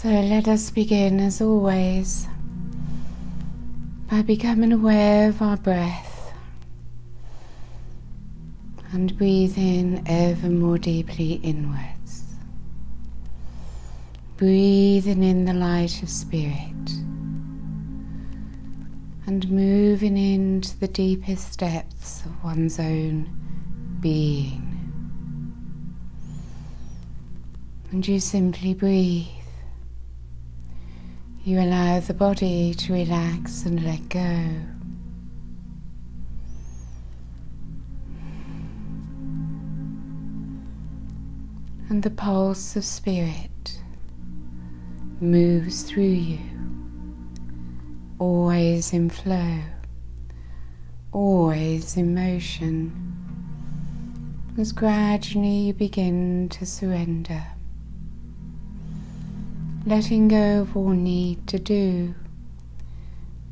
So let us begin, as always, by becoming aware of our breath and breathing ever more deeply inwards. Breathing in the light of spirit and moving into the deepest depths of one's own being. And you simply breathe. You allow the body to relax and let go. And the pulse of spirit moves through you, always in flow, always in motion, as gradually you begin to surrender. Letting go of all need to do,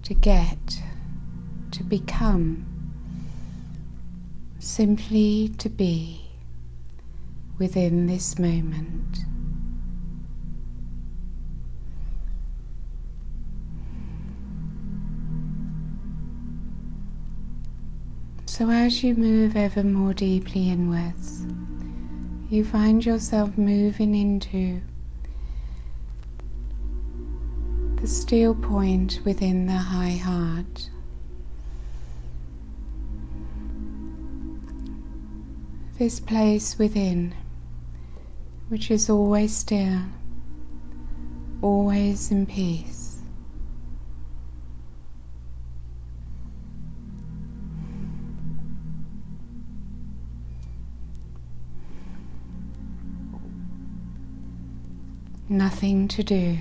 to get, to become, simply to be within this moment. So as you move ever more deeply inwards, you find yourself moving into the still point within the high heart. This place within, which is always still, always in peace. Nothing to do.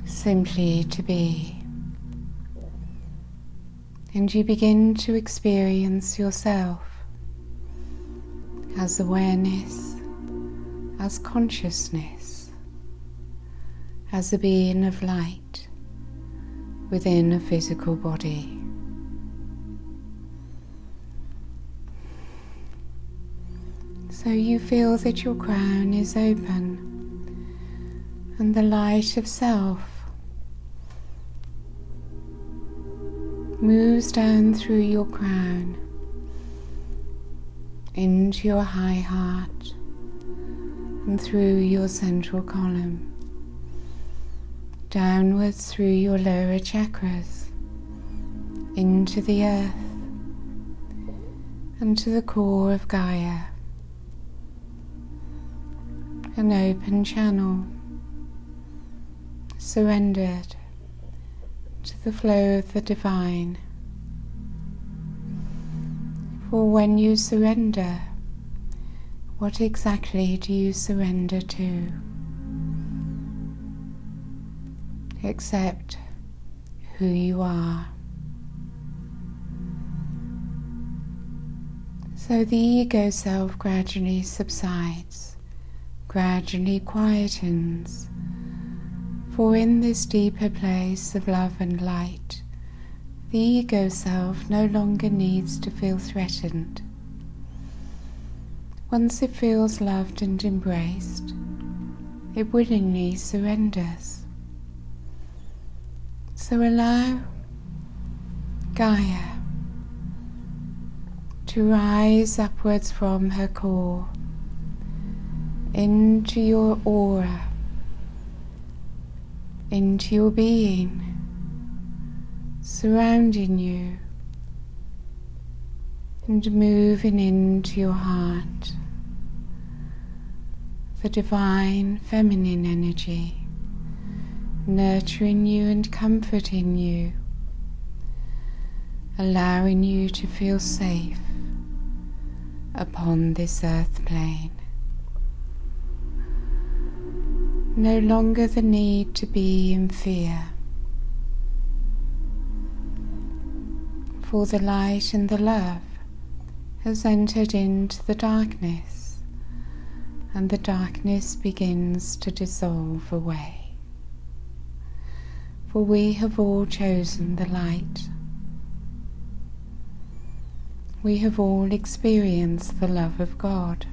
Simply to be. And you begin to experience yourself as awareness, as consciousness, as a being of light within a physical body. So you feel that your crown is open and the light of self moves down through your crown into your high heart and through your central column, downwards through your lower chakras, into the earth and to the core of Gaia, an open channel, surrendered to the flow of the divine. For when you surrender, what exactly do you surrender to? Accept who you are. So the ego self gradually subsides, gradually quietens. For in this deeper place of love and light, the ego self no longer needs to feel threatened. Once it feels loved and embraced, it willingly surrenders. So allow Gaia to rise upwards from her core into your aura, into your being, surrounding you and moving into your heart, the divine feminine energy, nurturing you and comforting you, allowing you to feel safe upon this earth plane. No longer the need to be in fear, for the light and the love has entered into the darkness, and the darkness begins to dissolve away. For we have all chosen the light. We have all experienced the love of God.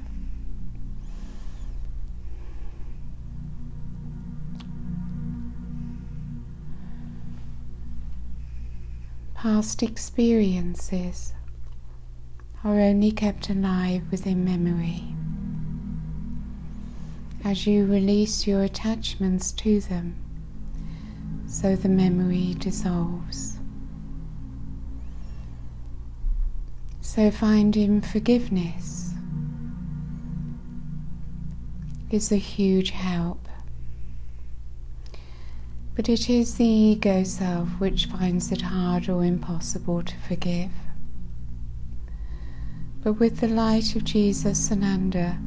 Past experiences are only kept alive within memory. As you release your attachments to them, so the memory dissolves. So finding forgiveness is a huge help. But it is the ego self which finds it hard or impossible to forgive. But with the light of Jesus-Sananda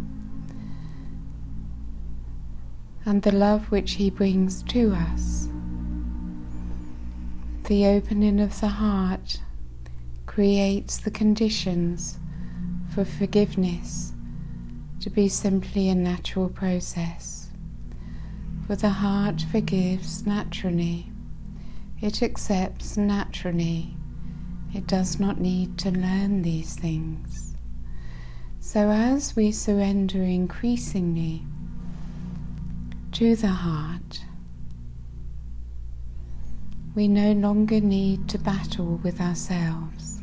and the love which he brings to us, the opening of the heart creates the conditions for forgiveness to be simply a natural process. For the heart forgives naturally, it accepts naturally, it does not need to learn these things. So as we surrender increasingly to the heart, we no longer need to battle with ourselves.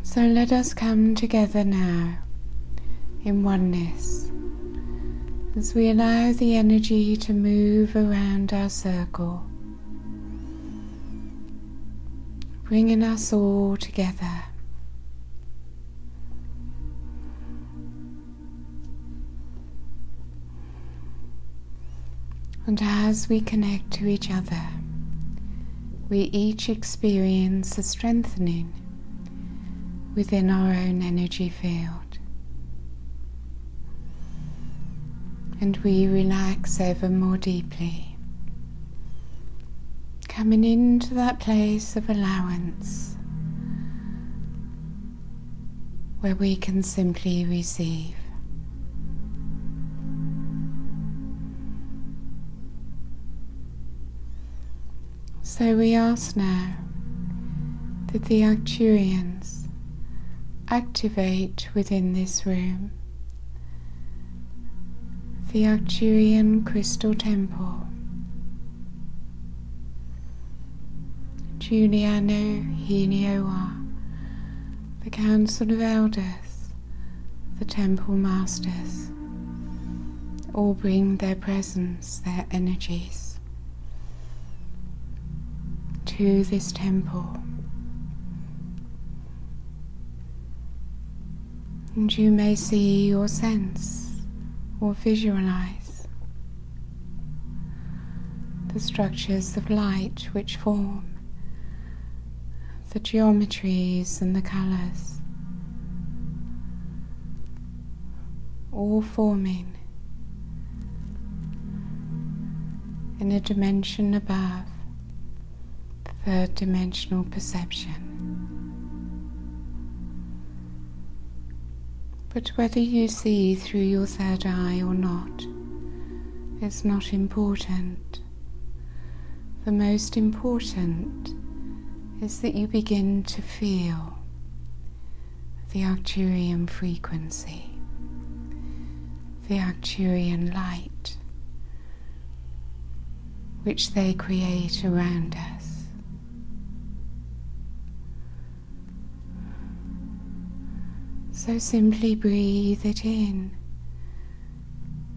So let us come together now in oneness as we allow the energy to move around our circle, bringing us all together. And as we connect to each other, we each experience a strengthening within our own energy field. And we relax ever more deeply, coming into that place of allowance where we can simply receive. So we ask now that the Arcturians activate within this room the Arcturian crystal temple, Giuliano Hinioa, the Council of Elders, the Temple Masters, all bring their presence, their energies to this temple. And you may see or sense or visualize the structures of light which form, the geometries and the colours, all forming in a dimension above the third dimensional perception. But whether you see through your third eye or not is not important. The most important is that you begin to feel the Arcturian frequency, the Arcturian light, which they create around us. So simply breathe it in,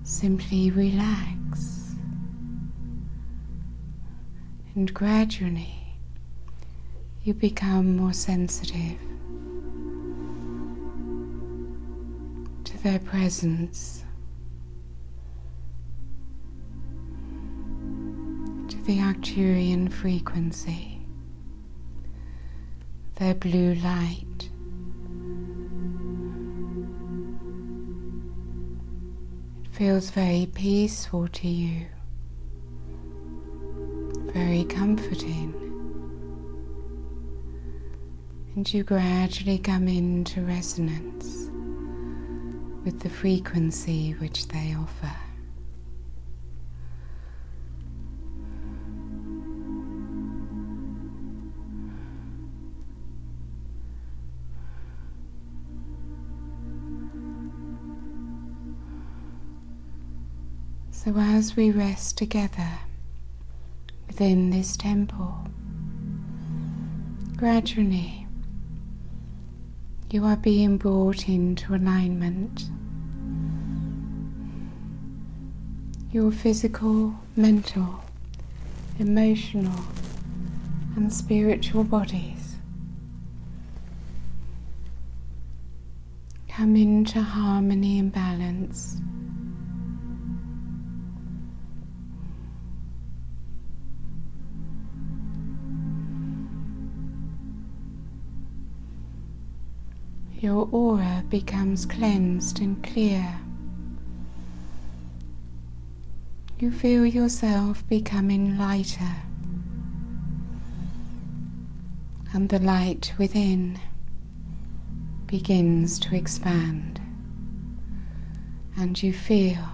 simply relax, and gradually you become more sensitive to their presence, to the Arcturian frequency, their blue light. Feels very peaceful to you, very comforting, and you gradually come into resonance with the frequency which they offer. So as we rest together within this temple, gradually you are being brought into alignment. Your physical, mental, emotional and spiritual bodies come into harmony and balance. Your aura becomes cleansed and clear. You feel yourself becoming lighter, and the light within begins to expand, and you feel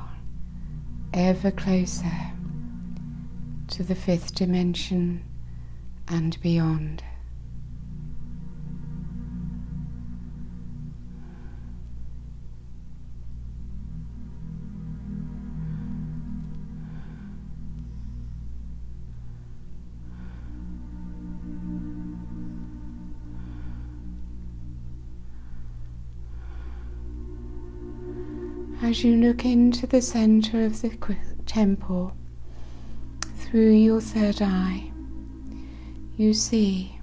ever closer to the fifth dimension and beyond. As you look into the center of the temple, through your third eye, you see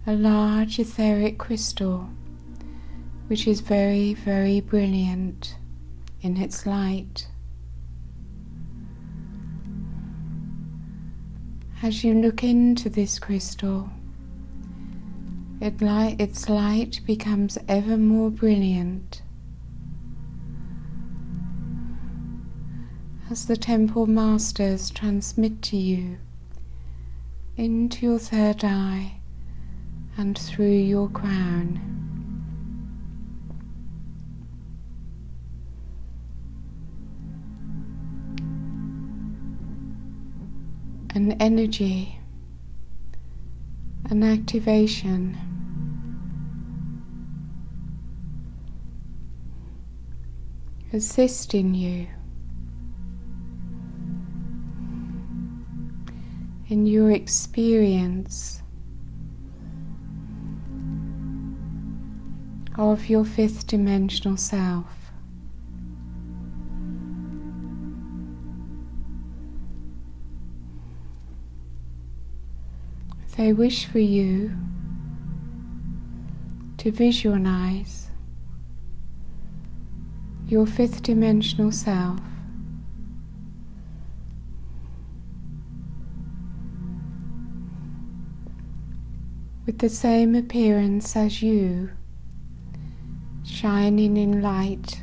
a large etheric crystal which is very, very brilliant in its light. As you look into this crystal, its light becomes ever more brilliant as the temple masters transmit to you into your third eye and through your crown. An energy, an activation, assisting you in your experience of your fifth dimensional self. They wish for you to visualize your fifth dimensional self with the same appearance as you, shining in light.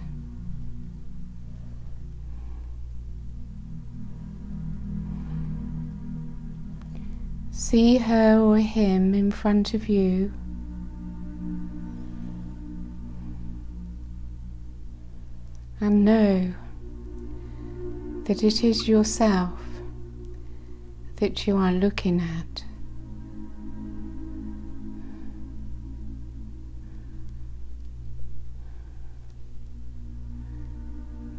See her or him in front of you, and know that it is yourself that you are looking at.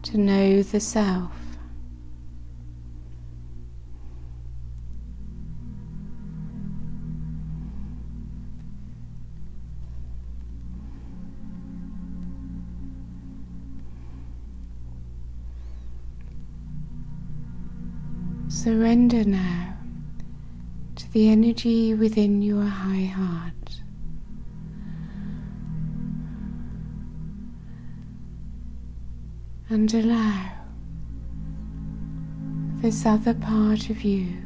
To know the self. Surrender now to the energy within your high heart. And allow this other part of you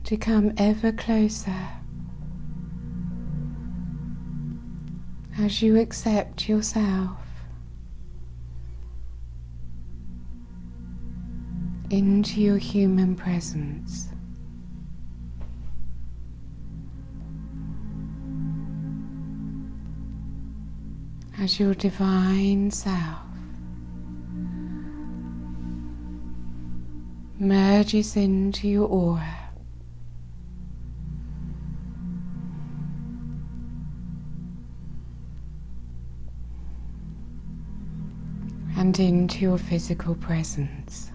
to come ever closer as you accept yourself into your human presence. As your divine self merges into your aura, and into your physical presence.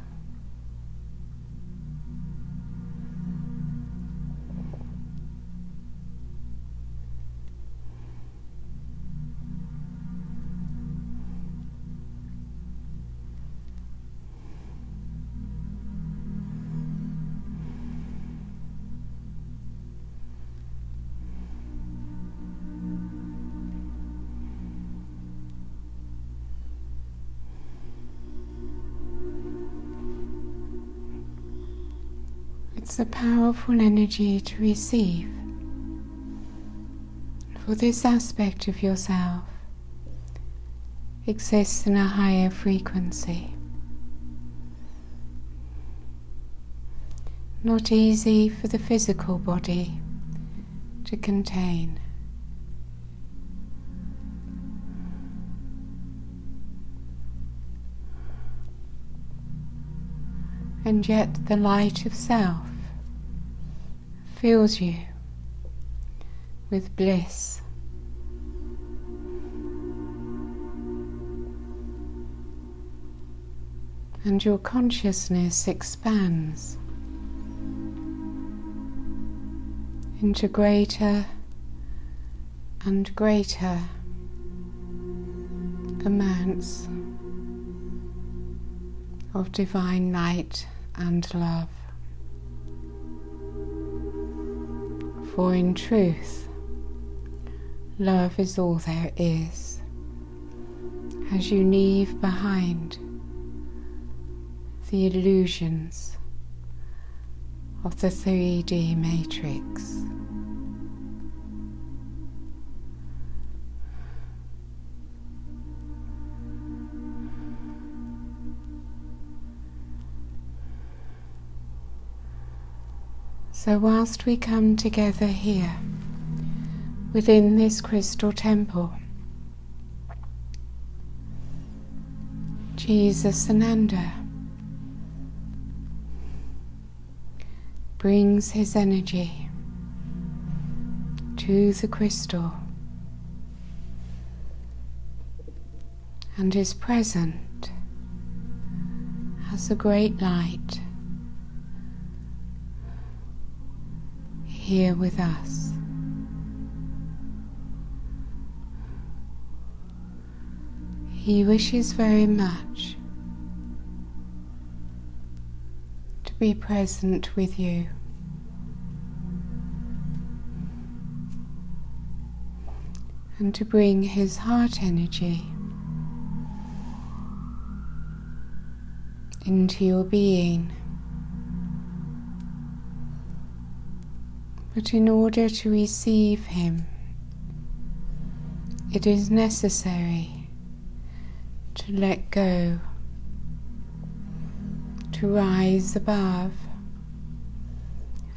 It's a powerful energy to receive, for this aspect of yourself exists in a higher frequency, not easy for the physical body to contain. And yet the light of self fills you with bliss. And your consciousness expands into greater and greater amounts of divine light and love. For in truth, love is all there is, as you leave behind the illusions of the 3D matrix. So whilst we come together here within this crystal temple, Jesus-Sananda brings his energy to the crystal and is present as a great light here with us. He wishes very much to be present with you. And to bring his heart energy into your being. But in order to receive him, it is necessary to let go, to rise above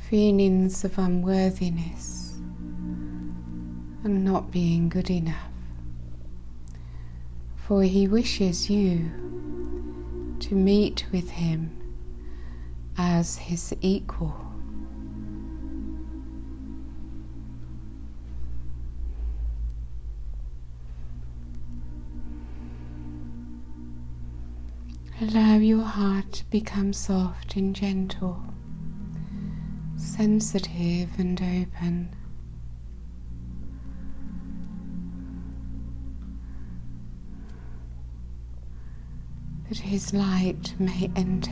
feelings of unworthiness and not being good enough. For he wishes you to meet with him as his equal. Allow your heart to become soft and gentle, sensitive and open. That his light may enter.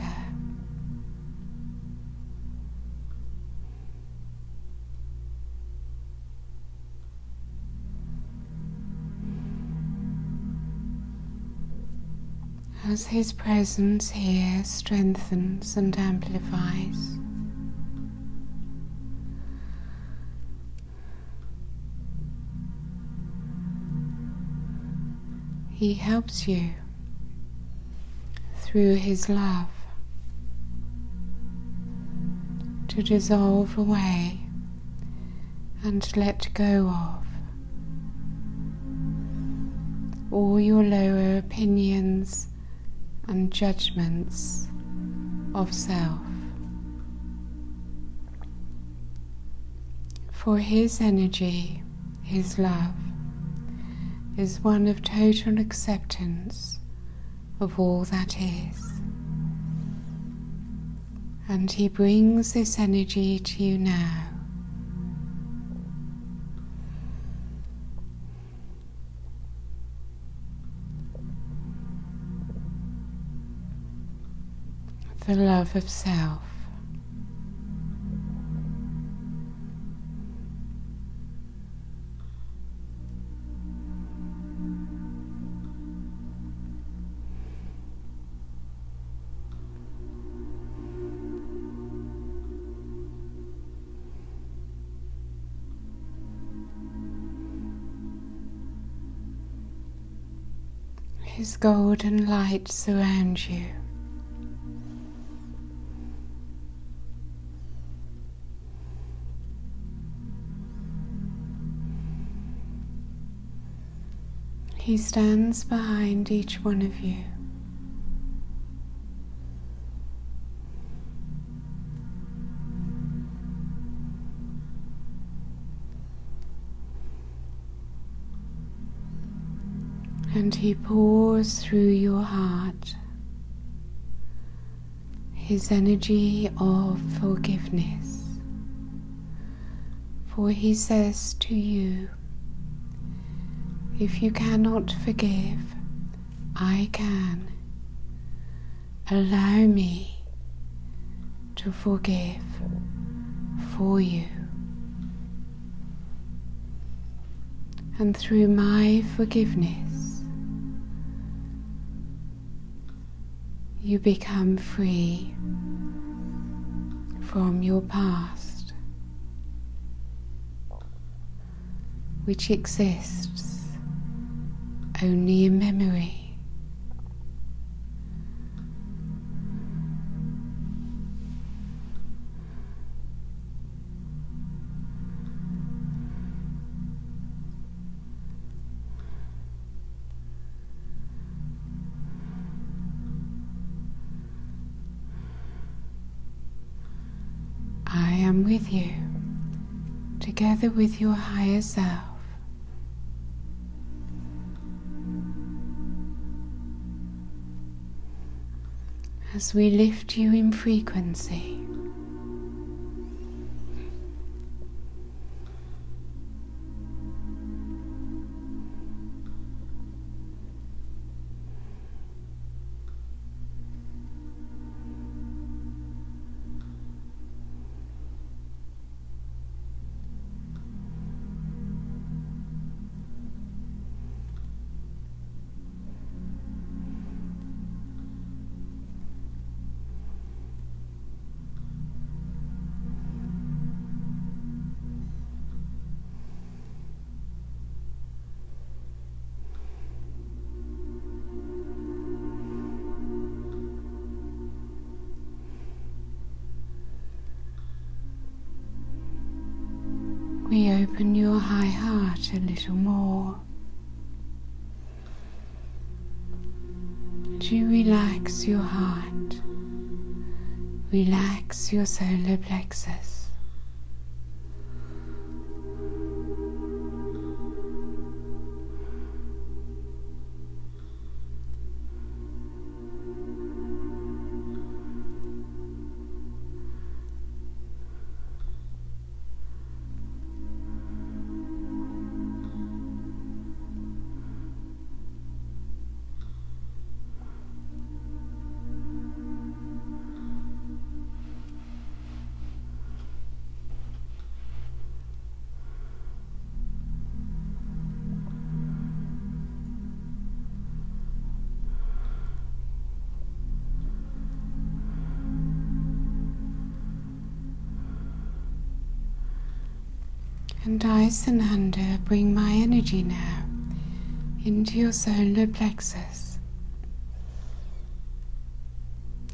As his presence here strengthens and amplifies, he helps you through his love to dissolve away and let go of all your lower opinions and judgments of self. For his energy, his love, is one of total acceptance of all that is. And he brings this energy to you now. The love of self. His golden light surrounds you. He stands behind each one of you. And he pours through your heart his energy of forgiveness. For he says to you, if you cannot forgive, I can. Allow me to forgive for you. And through my forgiveness, you become free from your past, which exists only in memory. I am with you, together with your higher self. As we lift you in frequency, we open your high heart a little more. Do you relax your heart? Relax your solar plexus. And I, Sananda, bring my energy now into your solar plexus.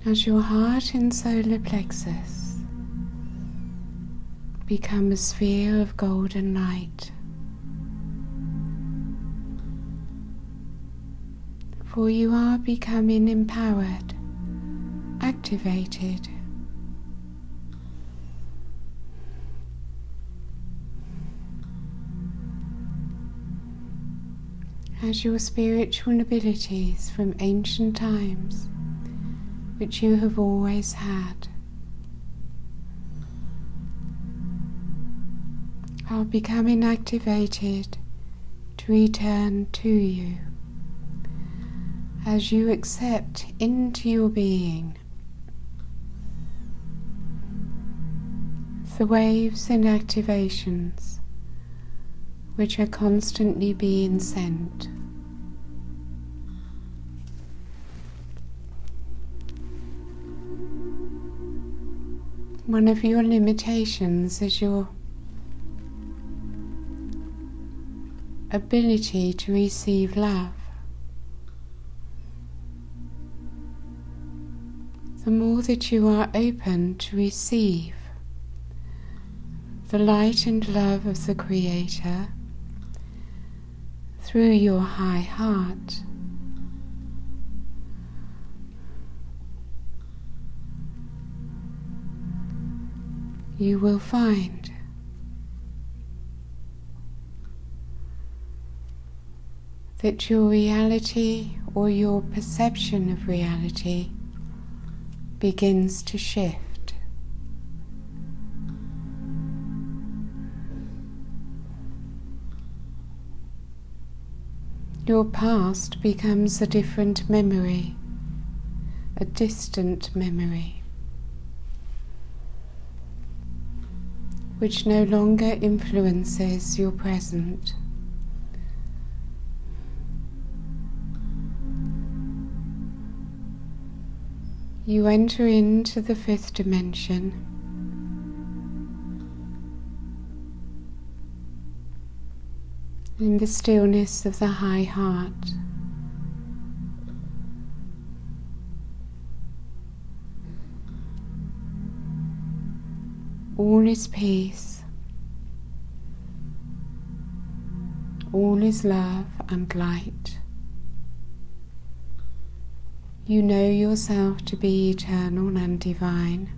As your heart and solar plexus become a sphere of golden light. For you are becoming empowered, activated, as your spiritual abilities from ancient times, which you have always had, are becoming activated to return to you as you accept into your being the waves and activations which are constantly being sent. One of your limitations is your ability to receive love. The more that you are open to receive the light and love of the Creator through your high heart, you will find that your reality or your perception of reality begins to shift. Your past becomes a different memory, a distant memory, which no longer influences your present. You enter into the fifth dimension, in the stillness of the high heart. All is peace, all is love and light. You know yourself to be eternal and divine.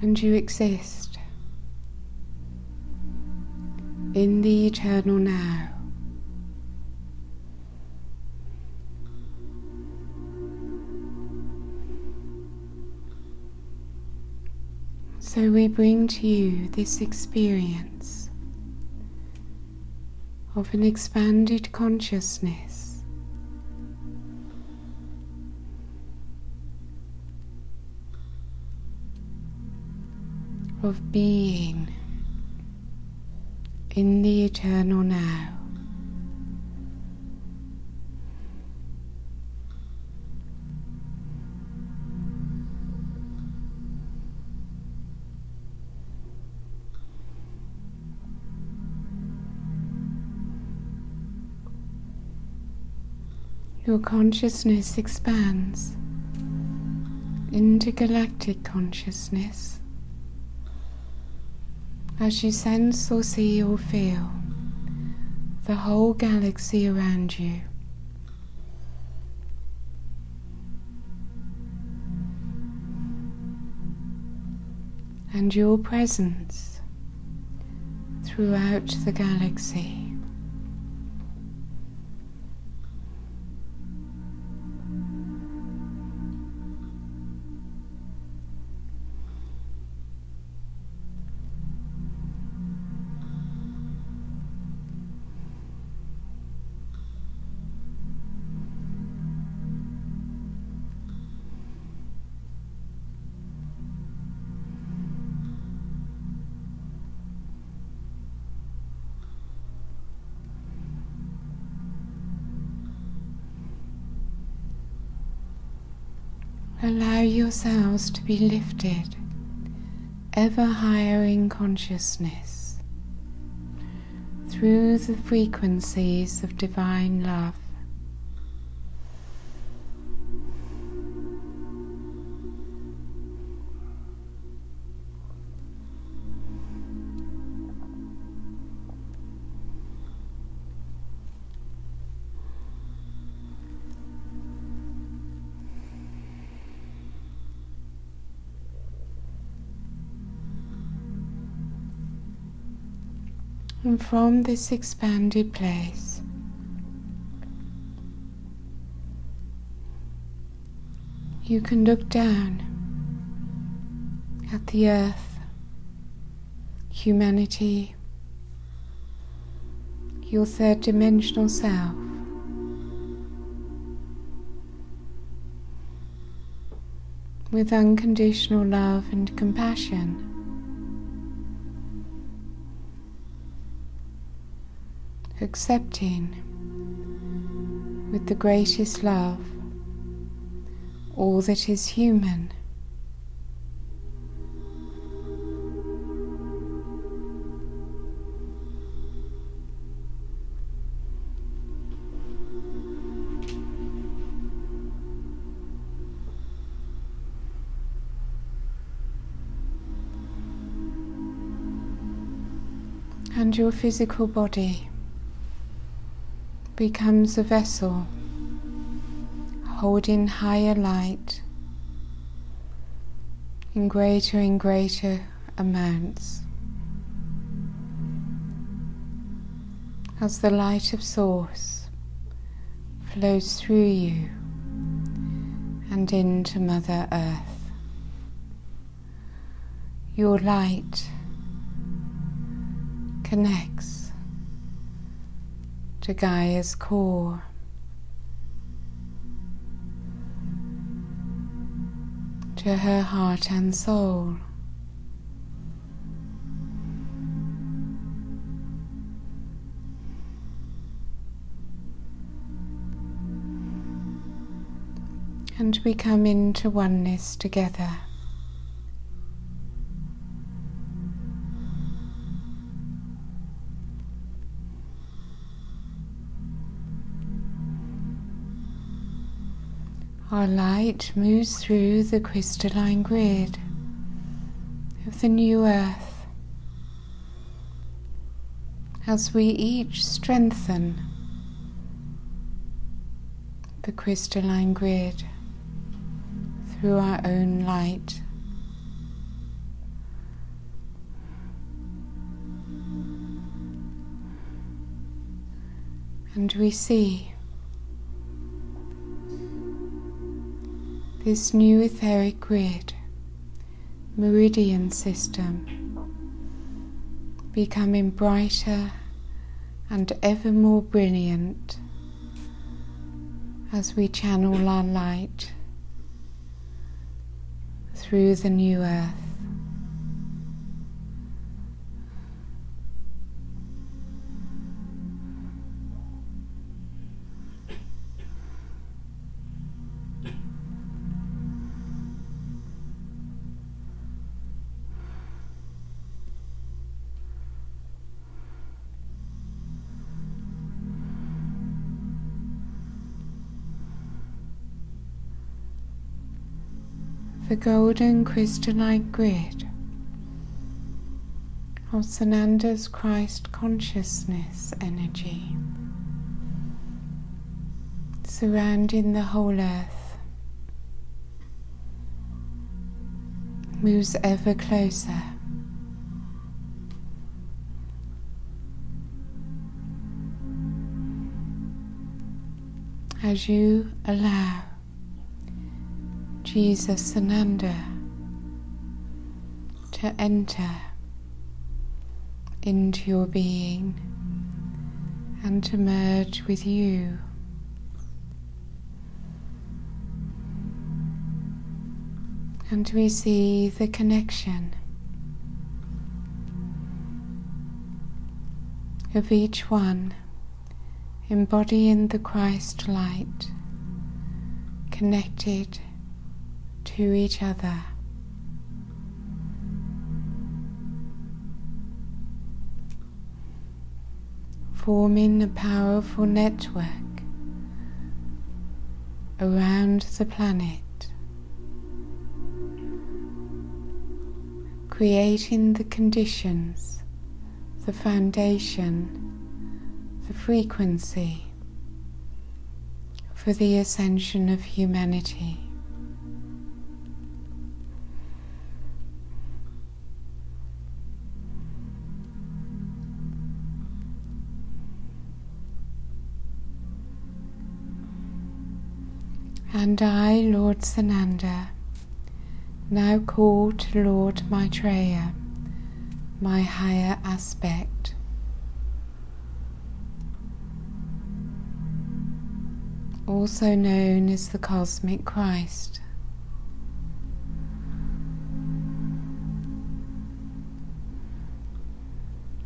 And you exist in the eternal now. So we bring to you this experience of an expanded consciousness, of being in the eternal now. Your consciousness expands into galactic consciousness as you sense or see or feel the whole galaxy around you. And your presence throughout the galaxy. Allow yourselves to be lifted ever higher in consciousness through the frequencies of divine love. And from this expanded place, you can look down at the earth, humanity, your third dimensional self, with unconditional love and compassion. Accepting with the greatest love all that is human. And your physical body becomes a vessel holding higher light in greater and greater amounts, as the light of Source flows through you and into Mother Earth. Your light connects to Gaia's core, to her heart and soul, and we come into oneness together. Our light moves through the crystalline grid of the new earth as we each strengthen the crystalline grid through our own light. And we see this new etheric grid, meridian system, becoming brighter and ever more brilliant as we channel our light through the new earth. The golden crystalline grid of Sananda's Christ consciousness energy surrounding the whole earth moves ever closer. As you allow Jesus-Sananda to enter into your being and to merge with you. And we see the connection of each one embodying the Christ light, connected to each other. Forming a powerful network around the planet, creating the conditions, the foundation, the frequency for the ascension of humanity. And I, Lord Sananda, now call to Lord Maitreya, my higher aspect, also known as the Cosmic Christ,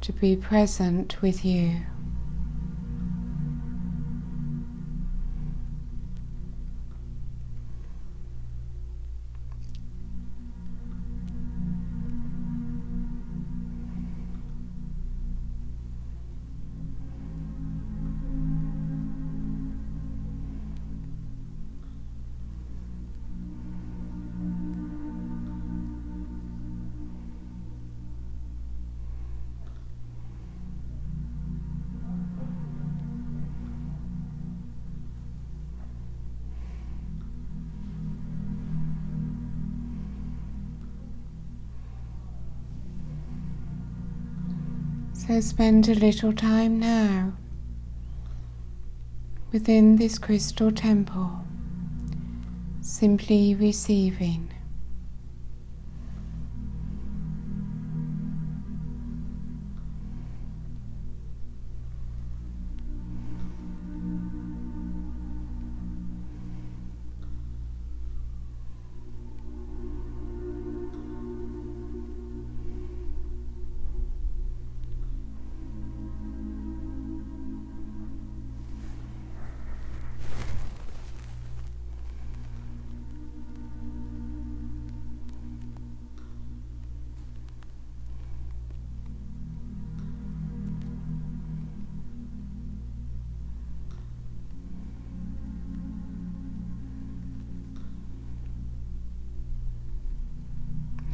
to be present with you. So spend a little time now within this crystal temple, simply receiving.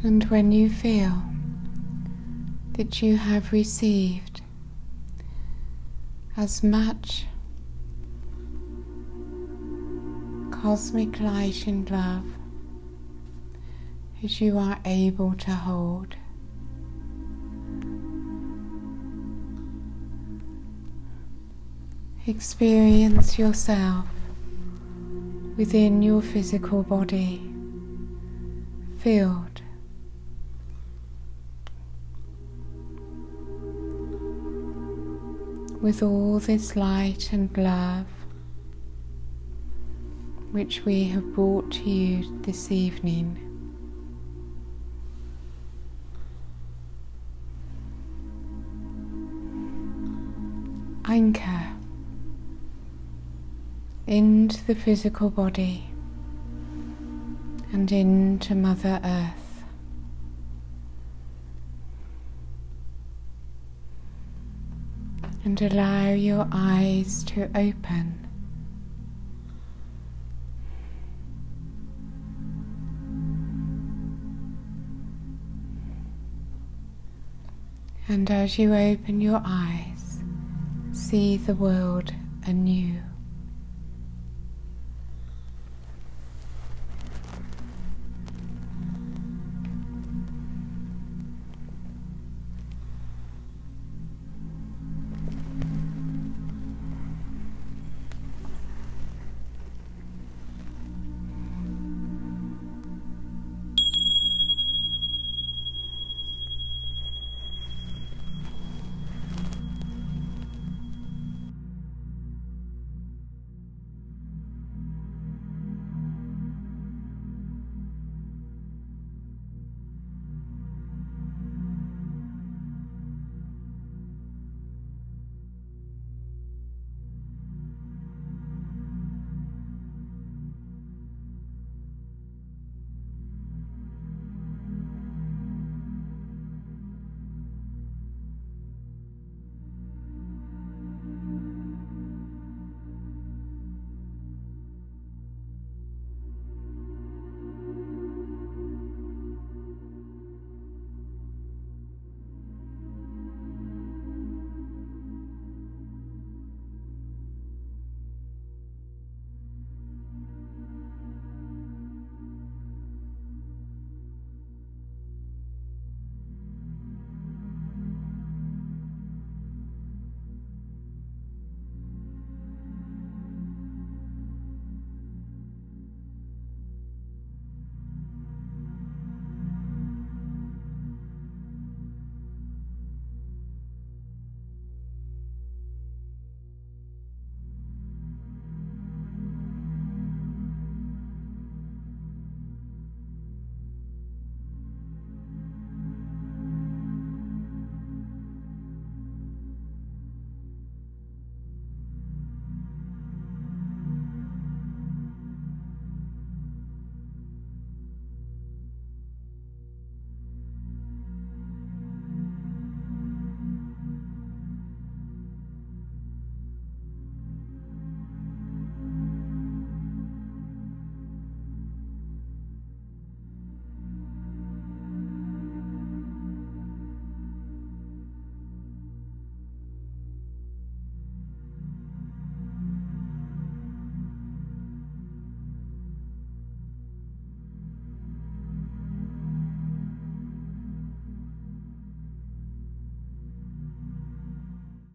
And when you feel that you have received as much cosmic light and love as you are able to hold, experience yourself within your physical body, filled with all this light and love which we have brought to you this evening. Anchor into the physical body and into Mother Earth. And allow your eyes to open. And as you open your eyes, see the world anew.